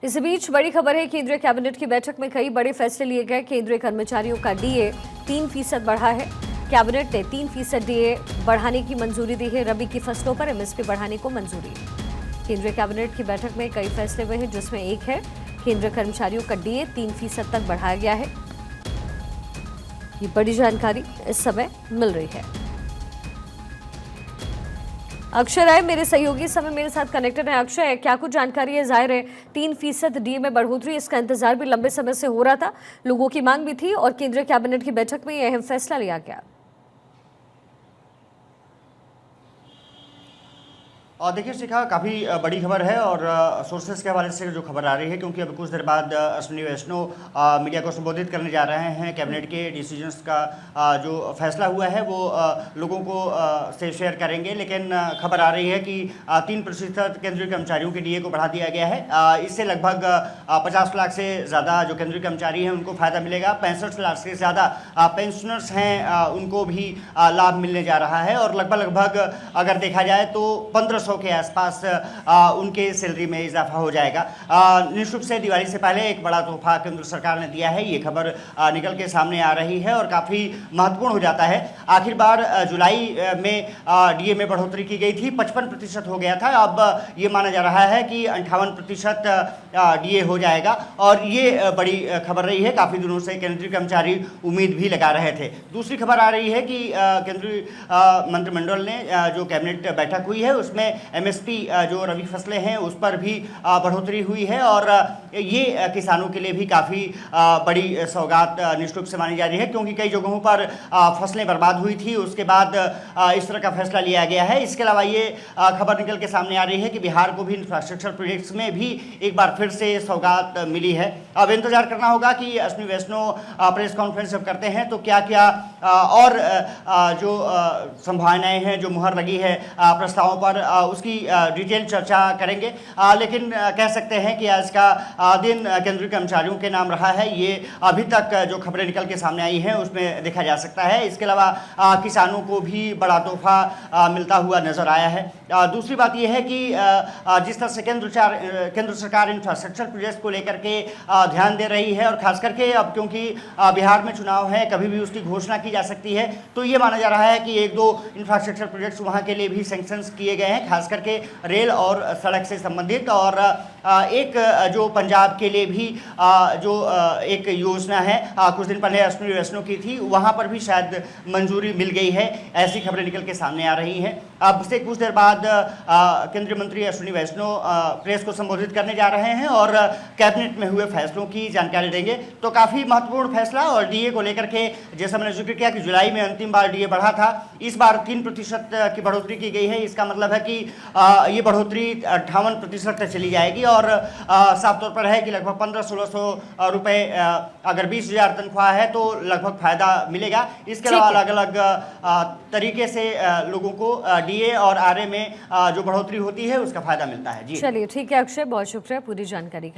इस बीच बड़ी खबर है, केंद्रीय कैबिनेट की बैठक में कई बड़े फैसले लिए गए। केंद्रीय कर्मचारियों का डीए 3% बढ़ा है। कैबिनेट ने 3% डीए बढ़ाने की मंजूरी दी है। रबी की फसलों पर एमएसपी बढ़ाने को मंजूरी। केंद्रीय कैबिनेट की बैठक में कई फैसले हुए हैं, जिसमें एक है केंद्रीय कर्मचारियों का डीए 3% तक बढ़ाया गया है। ये बड़ी जानकारी इस समय मिल रही है। अक्षय राय मेरे सहयोगी समय मेरे साथ कनेक्टेड है। अक्षय, क्या कुछ जानकारी है? जाहिर है 3% डीए में बढ़ोतरी, इसका इंतजार भी लंबे समय से हो रहा था, लोगों की मांग भी थी और केंद्रीय कैबिनेट की बैठक में यह अहम फैसला लिया गया। और देखिए शिखा, काफ़ी बड़ी खबर है और सोर्सेस के हवाले से जो खबर आ रही है, क्योंकि अभी कुछ देर बाद अश्विनी वैष्णव मीडिया को संबोधित करने जा रहे हैं। कैबिनेट के डिसीजंस का जो फैसला हुआ है वो लोगों को से शेयर करेंगे। लेकिन खबर आ रही है कि 3% केंद्रीय कर्मचारियों के डीए को बढ़ा दिया गया है। इससे लगभग 50 लाख से ज़्यादा जो केंद्रीय कर्मचारी हैं उनको फ़ायदा मिलेगा। 65 लाख से ज़्यादा पेंशनर्स हैं, उनको भी लाभ मिलने जा रहा है। और लगभग अगर देखा जाए तो 1500 के आसपास उनके सैलरी में इजाफा हो जाएगा। निश्चित रूप से दिवाली से पहले एक बड़ा तोहफा केंद्र सरकार ने दिया है। ये खबर निकल के सामने आ रही है और काफ़ी महत्वपूर्ण हो जाता है। आखिर बार जुलाई में डीए में बढ़ोतरी की गई थी, 55% हो गया था। अब ये माना जा रहा है कि 58% डीए हो जाएगा और ये बड़ी खबर रही है। काफ़ी दिनों से केंद्रीय कर्मचारी उम्मीद भी लगा रहे थे। दूसरी खबर आ रही है कि केंद्रीय मंत्रिमंडल ने जो कैबिनेट बैठक हुई है उसमें एमएसपी जो रबी फसलें हैं उस पर भी बढ़ोतरी हुई है और ये किसानों के लिए भी काफ़ी बड़ी सौगात निश्चित रूप से मानी जा रही है, क्योंकि कई जगहों पर फसलें बर्बाद हुई थी। उसके बाद इस तरह का फैसला लिया गया है। इसके अलावा ये खबर निकल के सामने आ रही है कि बिहार को भी इंफ्रास्ट्रक्चर प्रोजेक्ट्स में भी एक बार फिर से सौगात मिली है। अब इंतजार करना होगा कि अश्विनी वैष्णव प्रेस कॉन्फ्रेंस जब करते हैं तो क्या क्या और जो संभावनाएं हैं, जो मुहर लगी है प्रस्तावों पर, उसकी डिटेल चर्चा करेंगे। लेकिन कह सकते हैं कि आज का दिन केंद्रीय कर्मचारियों के नाम रहा है। ये अभी तक जो खबरें निकल के सामने आई हैं उसमें देखा जा सकता है। इसके अलावा किसानों को भी बड़ा तोहफा मिलता हुआ नजर आया है। दूसरी बात यह है कि जिस तरह से केंद्र सरकार इंफ्रास्ट्रक्चर प्रोजेक्ट को लेकर के ध्यान दे रही है और खास करके अब क्योंकि बिहार में चुनाव है, कभी भी उसकी घोषणा की जा सकती है, तो ये माना जा रहा है कि एक दो इंफ्रास्ट्रक्चर प्रोजेक्ट्स वहाँ के लिए भी सैंक्शंस किए गए हैं, खास करके रेल और सड़क से संबंधित। और एक जो पंजाब के लिए भी जो एक योजना है कुछ दिन पहले अश्विनी वैष्णव की थी, वहाँ पर भी शायद मंजूरी मिल गई है। ऐसी खबरें निकल के सामने आ रही हैं। अब से कुछ देर बाद केंद्रीय मंत्री अश्विनी वैष्णव प्रेस को संबोधित करने जा रहे हैं और कैबिनेट में हुए फैसलों की जानकारी देंगे। तो काफ़ी महत्वपूर्ण फैसला। और डीए को लेकर के जैसा मैंने जिक्र किया कि जुलाई में अंतिम बार डीए बढ़ा था, इस बार 3% की बढ़ोतरी की गई है। इसका मतलब है कि ये बढ़ोतरी 58% तक चली जाएगी और साफ तौर पर है कि लगभग 1500-1600 रुपये, अगर 20,000 तनख्वाह है तो लगभग फ़ायदा मिलेगा। इसके अलावा अलग अलग तरीके से लोगों को डीए और आरए में जो बढ़ोतरी होती है उसका फ़ायदा मिलता है। जी चलिए, ठीक है अक्षय, बहुत शुक्रिया पूरी जानकारी के लिए।